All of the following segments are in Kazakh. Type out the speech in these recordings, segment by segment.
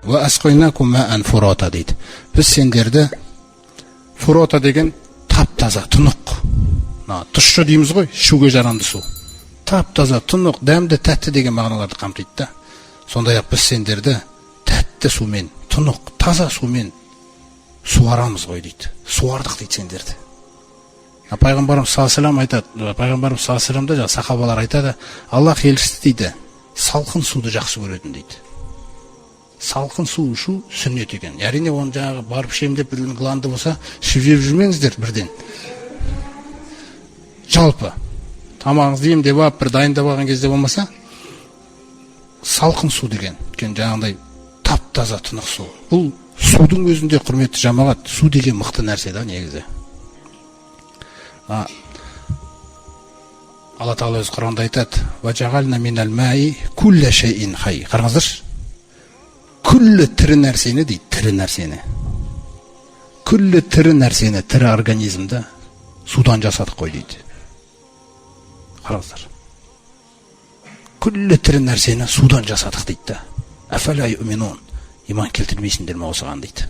Ва асқойнакум маан фурота дейді. Біз сендерді фурота деген тап-таза, тұнық. Тұщы дейміз ғой, ішуге жарамды су. Тап-таза, тұнық, дәмді, тәтті деген мағыналарды қамтиды да. Сондай-ақ біз сендерді тәтті сумен, тұнық, таза сумен суарамыз ғой дейді. Суардық дейді сендерді. Пайғамбарымыз саллаллаху алейхи айтады, пайғамбарымыз саллаллаху алейхи сахабалар айтады, Аллах елшісі дейді, салқын суды жақсы көретін дейді. Салқын су ішу сүннет екен. Әрине оны жаңағы барып ішемін деп біреудің гланды болса, ішіп жүрмеңіздер бірден. Жалпы тамағыңызды ем деп алып бір дайындап алған кезде болмаса, салқын су деген, жаңағыдай тап-таза тұнық су. Бұл судың өзінде құрметті жамағат, су деген мықты нәрсе да негізі. Алла Тағала өз Құранда айтады: "Ва жағална минал маи кулла шайин хай". Қараңыздаршы. Күллі тірі нәрсені дейді, тірі нәрсені. Күллі тірі нәрсені, тірі организмді судан жасадық қой дейді. Қараңыздар. Күллі тірі нәрсені судан жасадық дейді. Афала юминун. Иман келтірмейсіңдер ме осыған дейді.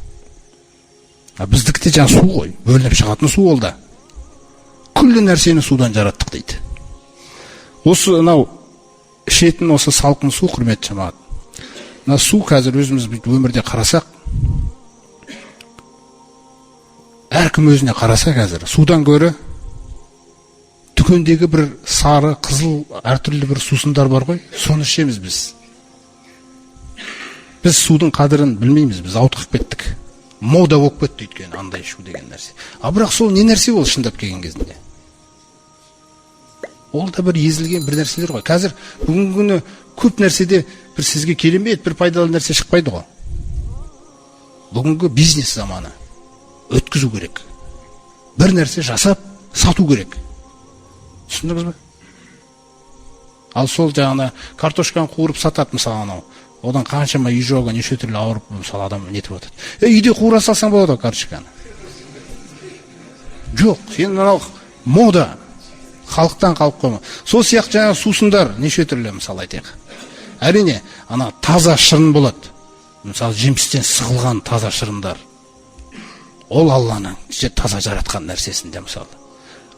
Біздікі де жаңа су ғой, бөлініп шығатын су ол да. Күллі нәрсені судан жараттық дейді. Осы ішетін осы салқын су, құрметті жамағат. Су қазір өзіміз өмірде қарасақ, әркім өзіне қараса қазір, судан көрі дүкендегі бір сары, қызыл, әртүрлі бір сусындар бар ғой, соны ішеміз біз. Біз судың қадірін білмейміз, біз ауытқып кеттік. Мода болып кетті өйткені андай ішу деген нәрсе. Бірақ сол не нәрсе ол шындап келген кезінде? Ол да бір езілген бір нәрселер ғой. Қазір бүгінгі күні көп нәрседе бір сізге керемет, бір пайдалы нәрсе шықпайды ғой. Бүгінгі бизнес заманы. Өткізу керек. Бір нәрсе жасап, сату керек. Түсіндіңіз бе? Ал сол жаңа картошканы қуырып сатады мысалы, одан қаншама үй жоғы, неше түрлі ауырып, мысалы адам нетіп отыр. Үйде қуыра салсаң болады ғой картошканы. Жоқ, сен мода. Халықтан қалып қойма. Сол сияқты жаңа сусындар неше түрлі мысалы айтайық. Әрине, таза шырын болады. Мысалы жемістен сығылған таза шырындар. Ол Алланың таза жаратқан нәрсесінде мысалы.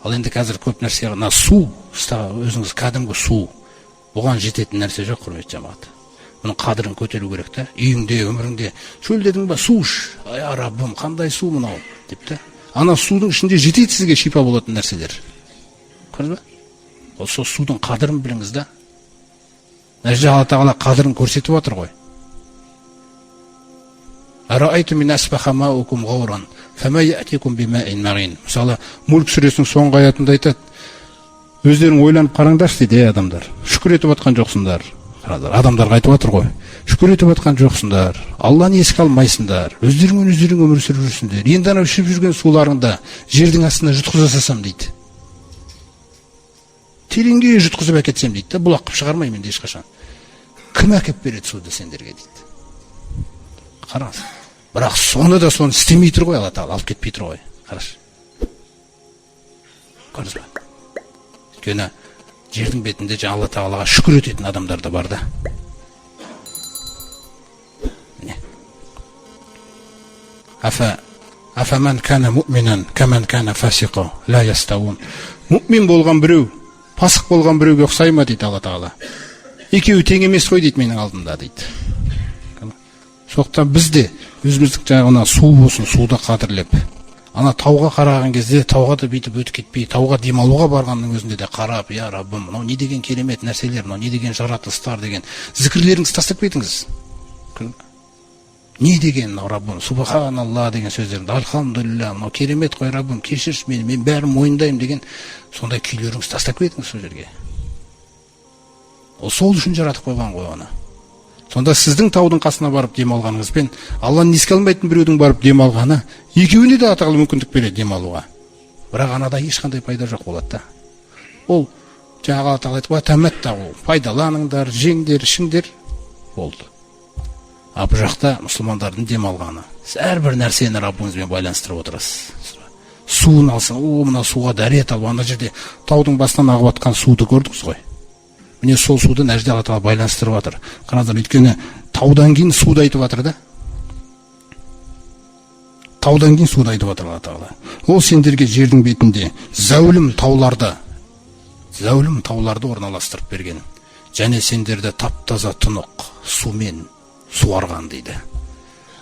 Ал енді қазір көп нәрсе, су, өзіңіз кәдімгі су. Бұған жететін нәрсе жоқ, құрметті жамағат. Бұның қадірін көтеру керек та. Үйіңде, өміріңде шөлдедің ба, су іш. Ай Раббым, қандай су мынау деп та. Судың ішінде жетеді сізге шипа болатын нәрселер. Көрдіңіз бе? Сол судың қадірін біліңіз да. Нәже Алла Тағала қадірін көрсетіп отыр ғой. Арайту мин асбаха маукум ғауран, фама яатикум бимаин мағин. Мысалы, Мүлк сүресінің соңғы аятында айтады: өздерің ойланып қараңдаршы дейді, адамдар. Шүкір етіп отқан жоқсыңдар. Адамдарға айтып отыр ғой. Шүкір етіп отқан жоқсыңдар. Алланы еске алмайсыңдар. Өздерің өмір сүріп жүрсіңдер. Енді анау ішіп жүрген суларыңды жердің астына жұтқыза салсам дейді. Тереңге жұтқызып әкетсем дейді, бұлақ қып шығармаймын енді ешқашан. Кім әкеп береді суды сендерге дейді. Қараңыз. Бірақ соны да соны істемей тұр ғой, Алла Тағала алып кетпей тұр ғой. Қарашы. Көрдіңіз бе? Өйткені жердің бетінде Алла Тағалаға шүкір ететін адамдар да бар да. Афаман кана муъминан каман кана фасиқа ла ястауун. Муъмин болған біреу, пасық болған біреуге ұқсай ма дейді Алла Тағала. Екеуі тең емес қой дейді менің алдымда дейді. Соқтан біз де өзіміздің жаңағы су болсын, суды қадірлеп, тауға қараған кезде тауға да бүйтіп өтіп кетпей, тауға демалуға барғанның өзінде де қарап, я Раббым, мынау не деген керемет нәрселер, мынау не деген жаратылыстар деген зікірлеріңізді тастап кетіңіз. Не деген Раббым, субханалла деген сөздерді, альхамдулилля, мынау керемет қой Раббым, кешірші мені, мен бәрін мойындаймын деген сондай күйлеріңізді тастап кетіңіз сол жерге. Ол сол үшін жаратып қойған ғой оны. Сонда сіздің таудың қасына барып демалғаныңызбен Алланы еске алмайтын біреудің барып демалғаны екеуіне де Алла Тағала мүмкіндік береді демалуға. Бірақ анада ешқандай пайда жоқ болады да. Ол жаңағы Алла Тағала айтып тәмәттағу, пайдаланыңдар, жеңдер, ішіңдер болды. Бұл жақта мұсылмандардың демалғаны. Сіз әрбір нәрсені Раббыңызбен байланыстырып отырасыз. Суын алсын, мына суға дәрет алып, ана жерде таудың басынан ағып жатқан суды көрдіңіз ғой. Міне сол суды Алла Тағала байланыстырып жатыр. Қараңыздар, өйткені таудан кейін суды айтып жатыр да. таудан кейін суды айтып жатыр Алла тағала. Ол сендерге жердің бетінде зәулім тауларды орналастырып берген, және сендерді таптаза тұнық сумен суарған дейді.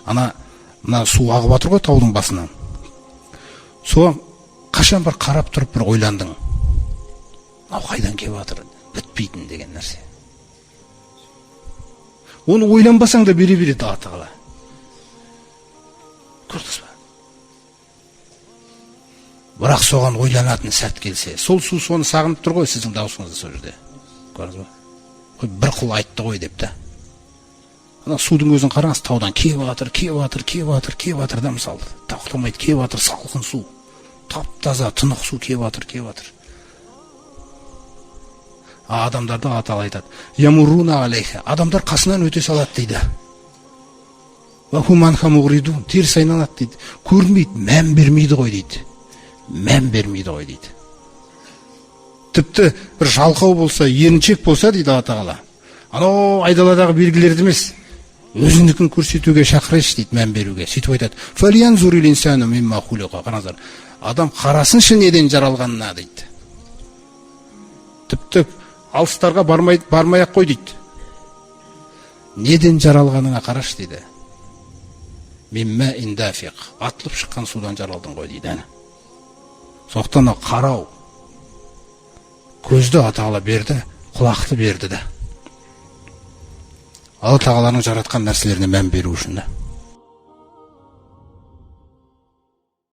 Мына су ағып жатыр ғой таудың басынан. Соған қашан бір қарап тұрып бір ойландың, мынау қайдан келіп жатыр, бітпейтін деген нәрсе. Оны ойланбасаң да бере береді Алла тағала. Көрдіңіз ба? Бірақ соған ойланатын сәт келсе, сол су соны сағынып тұр ғой сіздің даусыңызды сол жерде. Көрдіңіз ба? Бір құл айтты ғой деп та. Ана судың өзін қараңыз, таудан кеп жатыр да, мысалы, тоқтамайды кеп жатыр, салқын су, тап-таза тұнық су кеп жатыр. Адамдарды Алла тағала айтады, ямуруна алейха, адамдар қасынан өте салады дейді. Ва хум анха муғридун, теріс айналады дейді. Көрмейді, мән бермейді ғой дейді. Тіпті бір жалқау болса, еріншек болса дейді Алла тағала, анау айдаладағы белгілерді емес, өзіндікін көрсетуге шақырайшы дейді, мән беруге. Сөйтіп айтады, фалянзурил инсану мимма хулиқа, қараңыздар, адам қарасыншы неден жаралғанына дейді. Тіпті алыстарға бармай-ақ қой дейді. Неден жаралғаныңа қарашы дейді. Мимма индафиқ, атылып шыққан судан жаралдың ғой дейді. Соқтан қарау, көзді Алла тағала берді, құлақты берді да. Алла тағаланың жаратқан нәрселеріне мән беру үшін да.